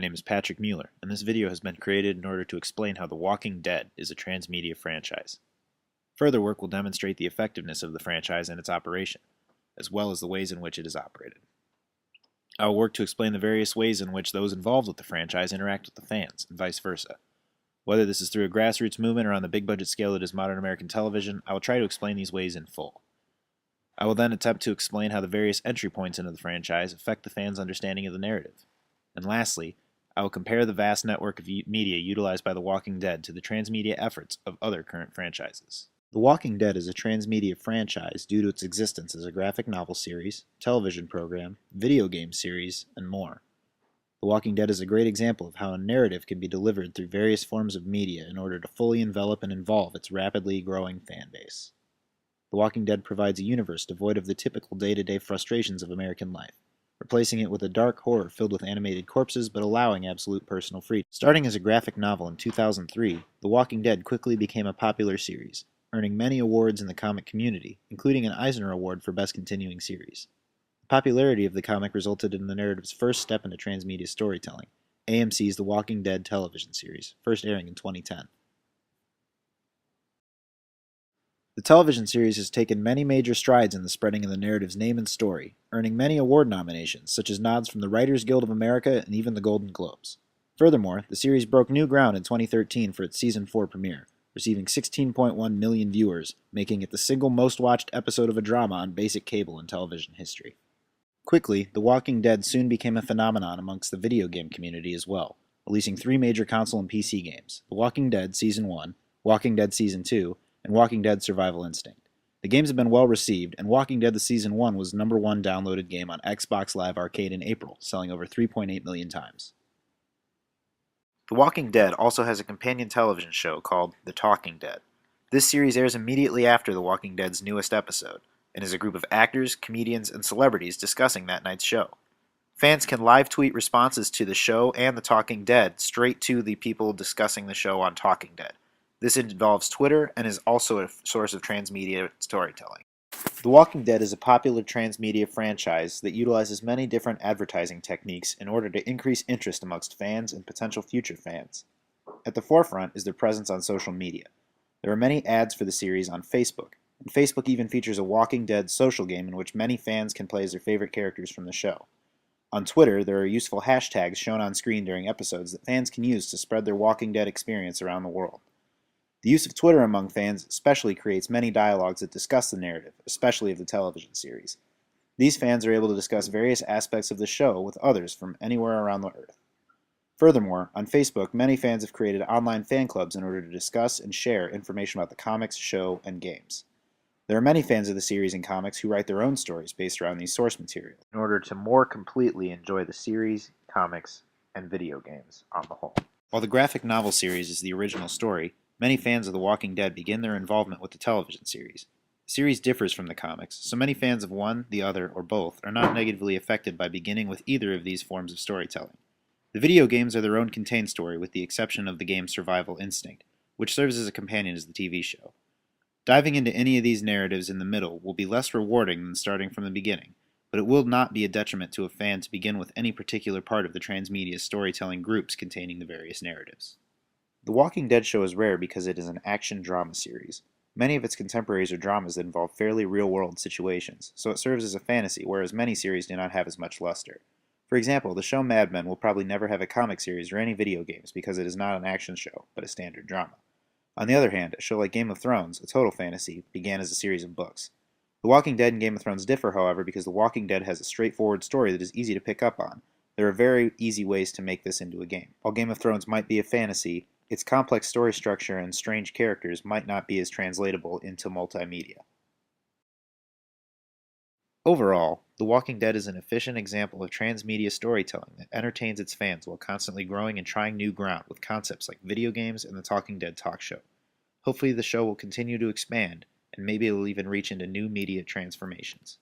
name is Patrick Mueller, and this video has been created in order to explain how The Walking Dead is a transmedia franchise. Further work will demonstrate the effectiveness of the franchise and its operation, as well as the ways in which it is operated. I will work to explain the various ways in which those involved with the franchise interact with the fans, and vice versa. Whether this is through a grassroots movement or on the big budget scale that is modern American television, I will try to explain these ways in full. I will then attempt to explain how the various entry points into the franchise affect the fans' understanding of the narrative. And lastly, I will compare the vast network of media utilized by The Walking Dead to the transmedia efforts of other current franchises. The Walking Dead is a transmedia franchise due to its existence as a graphic novel series, television program, video game series, and more. The Walking Dead is a great example of how a narrative can be delivered through various forms of media in order to fully envelop and involve its rapidly growing fan base. The Walking Dead provides a universe devoid of the typical day-to-day frustrations of American life, replacing it with a dark horror filled with animated corpses but allowing absolute personal freedom. Starting as a graphic novel in 2003, The Walking Dead quickly became a popular series, earning many awards in the comic community, including an Eisner Award for Best Continuing Series. The popularity of the comic resulted in the narrative's first step into transmedia storytelling, AMC's The Walking Dead television series, first airing in 2010. The television series has taken many major strides in the spreading of the narrative's name and story, earning many award nominations, such as nods from the Writers Guild of America and even the Golden Globes. Furthermore, the series broke new ground in 2013 for its Season 4 premiere, receiving 16.1 million viewers, making it the single most watched episode of a drama on basic cable in television history. Quickly, The Walking Dead soon became a phenomenon amongst the video game community as well, releasing 3 major console and PC games: The Walking Dead Season 1, Walking Dead Season 2, and Walking Dead Survival Instinct. The games have been well received, and Walking Dead the Season 1 was the #1 downloaded game on Xbox Live Arcade in April, selling over 3.8 million times. The Walking Dead also has a companion television show called The Talking Dead. This series airs immediately after The Walking Dead's newest episode, and is a group of actors, comedians, and celebrities discussing that night's show. Fans can live tweet responses to the show and The Talking Dead straight to the people discussing the show on Talking Dead. This involves Twitter and is also a source of transmedia storytelling. The Walking Dead is a popular transmedia franchise that utilizes many different advertising techniques in order to increase interest amongst fans and potential future fans. At the forefront is their presence on social media. There are many ads for the series on Facebook, and Facebook even features a Walking Dead social game in which many fans can play as their favorite characters from the show. On Twitter, there are useful hashtags shown on screen during episodes that fans can use to spread their Walking Dead experience around the world. The use of Twitter among fans especially creates many dialogues that discuss the narrative, especially of the television series. These fans are able to discuss various aspects of the show with others from anywhere around the earth. Furthermore, on Facebook, many fans have created online fan clubs in order to discuss and share information about the comics, show, and games. There are many fans of the series and comics who write their own stories based around these source materials in order to more completely enjoy the series, comics, and video games on the whole. While the graphic novel series is the original story, many fans of The Walking Dead begin their involvement with the television series. The series differs from the comics, so many fans of one, the other, or both are not negatively affected by beginning with either of these forms of storytelling. The video games are their own contained story with the exception of the game Survival Instinct, which serves as a companion as the TV show. Diving into any of these narratives in the middle will be less rewarding than starting from the beginning, but it will not be a detriment to a fan to begin with any particular part of the transmedia storytelling groups containing the various narratives. The Walking Dead show is rare because it is an action drama series. Many of its contemporaries are dramas that involve fairly real-world situations, so it serves as a fantasy, whereas many series do not have as much luster. For example, the show Mad Men will probably never have a comic series or any video games because it is not an action show, but a standard drama. On the other hand, a show like Game of Thrones, a total fantasy, began as a series of books. The Walking Dead and Game of Thrones differ, however, because The Walking Dead has a straightforward story that is easy to pick up on. There are very easy ways to make this into a game. While Game of Thrones might be a fantasy, its complex story structure and strange characters might not be as translatable into multimedia. Overall, The Walking Dead is an efficient example of transmedia storytelling that entertains its fans while constantly growing and trying new ground with concepts like video games and the Talking Dead talk show. Hopefully the show will continue to expand, and maybe it will even reach into new media transformations.